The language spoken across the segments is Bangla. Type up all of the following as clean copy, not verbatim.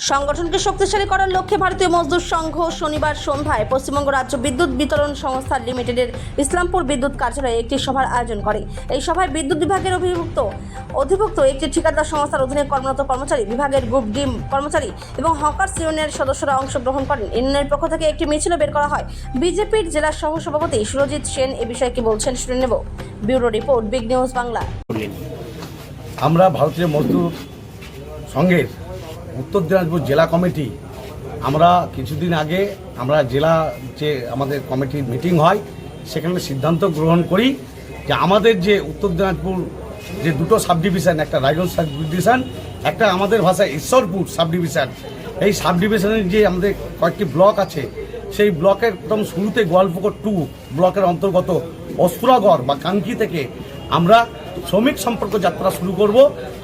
সংগঠনকে শক্তিশালী করার লক্ষ্যে ভারতীয় মজদুর সংঘ শনিবার সন্ধ্যায় পশ্চিমবঙ্গ রাজ্য বিদ্যুৎ বিতরণ সংস্থা লিমিটেডের ইসলামপুর বিদ্যুৎ কার্যালয়ে একটি সভার আয়োজন করে। এই সভায় বিদ্যুৎ বিভাগের অধিভুক্ত একটি ঠিকাদার সংস্থার অধীনে কর্মরত কর্মচারী, বিভাগের গ্রুপ ডি কর্মচারী এবং হকার্স ইউনিয়নের সদস্যরা অংশগ্রহণ করেন। ইউনিয়নের পক্ষ থেকে একটি মিছিলও বের করা হয়। বিজেপির জেলা সহ সভাপতি সুরজিৎ সেন এ বিষয়ে কি বলছেন শুনে নেব। Bureau report, big news Bangla. আমরা ভারতীয় মজদুর সংঘের উত্তর দিনাজপুর জেলা কমিটি আমরা কিছুদিন আগে আমরা জেলা যে আমাদের কমিটির মিটিং হয় সেখানে সিদ্ধান্ত গ্রহণ করি যে আমাদের যে উত্তর দিনাজপুর যে দুটো সাব ডিভিশন, একটা রায়গঞ্জ সাব ডিভিশন, একটা আমাদের ভাষায় ঈশ্বরপুর সাব ডিভিশন, এই সাব ডিভিশনের যে আমাদের কয়েকটি ব্লক আছে সেই ব্লকের একদম শুরুতে গোয়ালপুকুর 2 ব্লকের অন্তর্গত অস্ত্রাগড় বা কানকি থেকে আমরা শ্রমিক সম্পর্ক যাত্রা শুরু করব।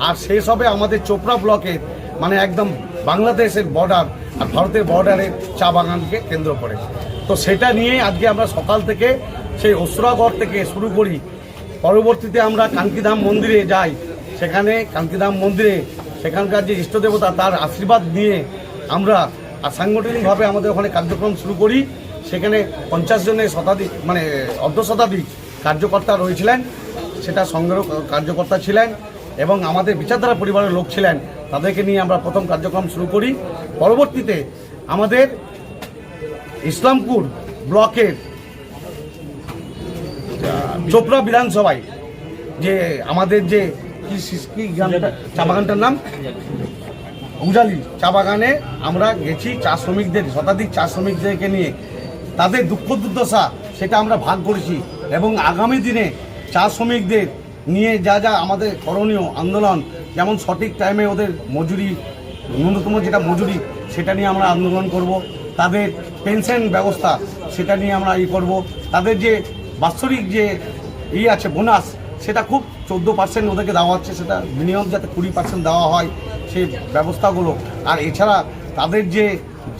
আর শেষ হবে আমাদের চোপড়া ব্লকের মানে একদম বাংলাদেশের বর্ডার আর ভারতের বর্ডারের চা বাগানকে কেন্দ্র করে। তো সেটা নিয়ে আজকে আমরা সকাল থেকে সেই অস্ত্রাগড় থেকে শুরু করি। পরবর্তীতে আমরা কানকিধাম মন্দিরে যাই। সেখানে কানকিধাম মন্দিরে সেখানকার যে ইষ্টদেবতা তার আশীর্বাদ নিয়ে আমরা সাংগঠনিকভাবে আমাদের ওখানে কার্যক্রম শুরু করি। সেখানে 50 জনের শতাধিক মানে অর্ধশতাধিক কার্যকর্তা রয়েছিলেন, সেটা সংগ্রহ কার্যকর্তা ছিলেন এবং আমাদের বিচারধারা পরিবারের লোক ছিলেন। তাদেরকে নিয়ে আমরা প্রথম কার্যক্রম শুরু করি। পরবর্তীতে আমাদের ইসলামপুর ব্লকের চোপড়া বিধানসভায় যে আমাদের যে চা বাগানটার নাম উজালি চা বাগানে আমরা গেছি। চা শ্রমিকদের শতাধিক চা শ্রমিকদেরকে নিয়ে তাদের দুঃখ দুর্দশা সেটা আমরা ভাগ করেছি এবং আগামী দিনে চা শ্রমিকদের নিয়ে যা যা আমাদের করণীয় আন্দোলন, যেমন সঠিক টাইমে ওদের মজুরি, ন্যূনতম যেটা মজুরি সেটা নিয়ে আমরা আন্দোলন করব। তাদের পেনশন ব্যবস্থা সেটা নিয়ে আমরা করব। তাদের যে বাৎসরিক যে আছে বোনাস সেটা খুব 14% ওদেরকে দেওয়া হচ্ছে, সেটা মিনিমাম যাতে 20% দেওয়া হয় সেই ব্যবস্থাগুলো। আর এছাড়া তাদের যে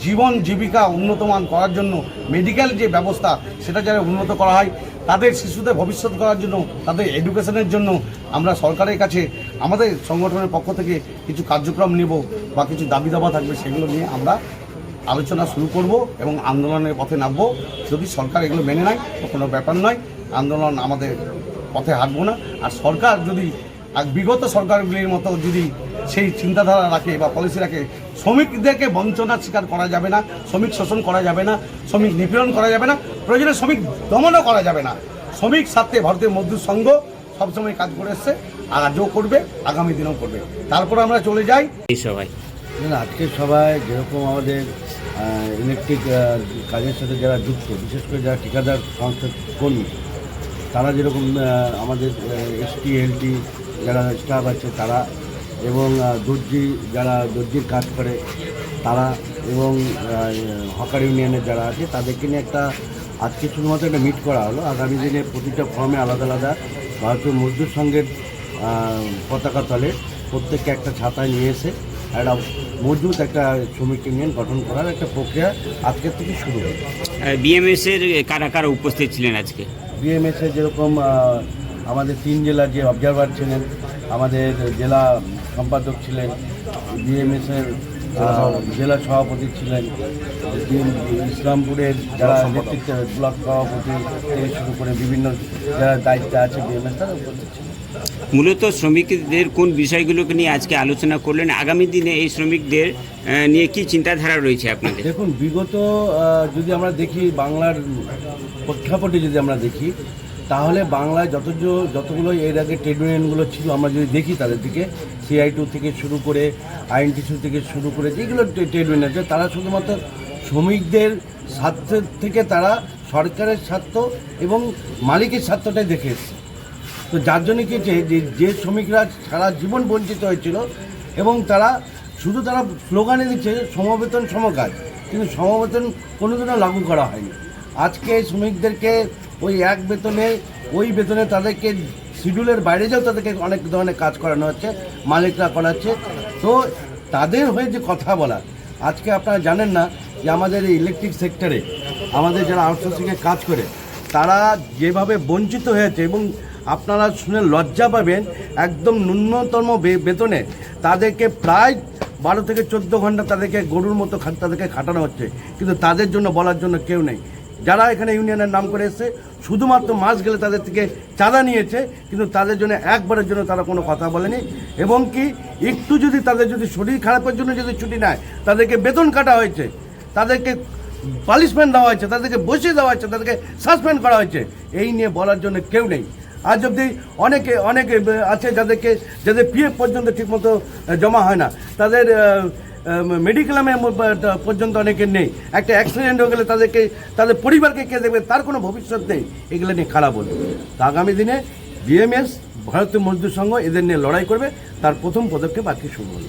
জীবন জীবিকা উন্নতমান করার জন্য মেডিকেল যে ব্যবস্থা সেটা যাতে উন্নত করা হয়, তাদের শিশুদের ভবিষ্যৎ করার জন্য, তাদের এডুকেশনের জন্য আমরা সরকারের কাছে আমাদের সংগঠনের পক্ষ থেকে কিছু কার্যক্রম নেব বা কিছু দাবি দাবা থাকবে, সেগুলো নিয়ে আমরা আলোচনা শুরু করব এবং আন্দোলনের পথে নামবো। যদি সরকার এগুলো মেনে নেয় তো কোনো ব্যাপার নয়, আন্দোলন আমাদের পথে হাঁটবো না। আর সরকার যদি বিগত সরকারগুলির মতো যদি সেই চিন্তাধারা রাখে বা পলিসি রাখে, শ্রমিকদেরকে বঞ্চনার শিকার করা যাবে না, শ্রমিক শোষণ করা যাবে না, শ্রমিক নিপীড়ন করা যাবে না, প্রয়োজনে শ্রমিক দমনও করা যাবে না। শ্রমিক স্বার্থে ভারতীয় মজদুর সংঘ সবসময় কাজ করে এসছে আর আজও করবে, আগামী দিনেও করবে। তারপর আমরা চলে যাই এই সবাই। আজকের সভায় যেরকম আমাদের ইলেকট্রিক কাজের সাথে যারা যুক্ত, বিশেষ করে যারা ঠিকাদার সংস্থার কর্মী, তারা যেরকম আমাদের এসটি এলটি যারা স্টাফ আছে তারা, এবং দর্জি যারা দর্জির কাজ করে তারা, এবং হকার ইউনিয়নের যারা আছে তাদেরকে নিয়ে একটা আজকে শুধুমাত্র একটা মিট করা হলো। আগামী দিনে প্রতিটা ফর্মে আলাদা আলাদা ভারতীয় মজদুর সংঘের পতাকা তলে প্রত্যেককে একটা ছাতায় নিয়ে এসে একটা মজবুত একটা শ্রমিক ইউনিয়ন গঠন করার একটা প্রক্রিয়া আজকের থেকে শুরু হয়। বিএমএসের কারা কারা উপস্থিত ছিলেন আজকে? বিএমএসের যেরকম আমাদের 3 জেলার যে অবজারভার ছিলেন, আমাদের জেলা সম্পাদক ছিলেন, বিএমএসের জেলা সভাপতি ছিলেন, ইসলামপুরের যারা ইলেকট্রিক ব্লক সভাপতি থেকে শুরু করে বিভিন্ন যারা দায়িত্বে আছে বিএমএস তারা উপস্থিত ছিলেন। মূলত শ্রমিকদের কোন বিষয়গুলোকে নিয়ে আজকে আলোচনা করলেন? আগামী দিনে এই শ্রমিকদের নিয়ে কি চিন্তাধারা রয়েছে আপনাদের? দেখুন, বিগত যদি আমরা দেখি বাংলার প্রেক্ষাপটে যদি আমরা দেখি, তাহলে বাংলায় যতগুলো এর আগে ট্রেড ইউনিয়নগুলো ছিল আমরা যদি দেখি তাদের দিকে CI2 থেকে শুরু করে INTC থেকে শুরু করে যেগুলো ট্রেড ইউনিয়ন আছে, তারা শুধুমাত্র শ্রমিকদের স্বার্থ থেকে তারা সরকারের স্বার্থ এবং মালিকের স্বার্থটাই দেখে এসছে। তো যার জন্য কি যে শ্রমিকরা সারা জীবন বঞ্চিত হয়েছিল এবং তারা স্লোগানে দিচ্ছে সমবেতন সমকাজ, কিন্তু সমবেতন কোনোদিনও লাগু করা হয়নি। আজকে শ্রমিকদেরকে ওই এক বেতনে তাদেরকে শিডিউলের বাইরে যাও তাদেরকে অনেক ধরনের কাজ করানো হচ্ছে, মালিকরা করাচ্ছে। তো তাদের হয়ে যে কথা বলা, আজকে আপনারা জানেন না যে আমাদের এই ইলেকট্রিক সেক্টরে আমাদের যারা আউটসোর্সিংয়ে কাজ করে তারা যেভাবে বঞ্চিত হয়েছে, এবং আপনারা শুনে লজ্জা পাবেন, একদম ন্যূনতম বেতনে তাদেরকে প্রায় 12 থেকে 14 ঘন্টা তাদেরকে গরুর মতো তাদেরকে খাটানো হচ্ছে, কিন্তু তাদের জন্য বলার জন্য কেউ নেই। যারা এখানে ইউনিয়নের নাম করে এসছে শুধুমাত্র মাস গেলে তাদের থেকে চাঁদা নিয়েছে, কিন্তু তাদের জন্য একবারের জন্য তারা কোনো কথা বলেনি। এবং কি একটু যদি তাদের যদি শরীর খারাপের জন্য যদি ছুটি নেয়, তাদেরকে বেতন কাটা হয়েছে, তাদেরকে পানিশমেন্ট দেওয়া হয়েছে, তাদেরকে বসিয়ে দেওয়া হয়েছে, তাদেরকে সাসপেন্ড করা হয়েছে। এই নিয়ে বলার জন্য কেউ নেই। আজ অবধি অনেকে আছে যাদের পিএফ পর্যন্ত ঠিকমতো জমা হয় না, তাদের মেডিক্লেমে পর্যন্ত অনেকের নেই। একটা অ্যাক্সিডেন্ট হয়ে গেলে তাদের পরিবারকে কে দেখবে, তার কোনো ভবিষ্যৎ নেই। এগুলো নিয়ে খারাপ বলবে। তো আগামী দিনে বিএমএস ভারতীয় মজদুর সংঘ এদের নিয়ে লড়াই করবে, তার প্রথম পদক্ষেপ আজকে শুরু হলো।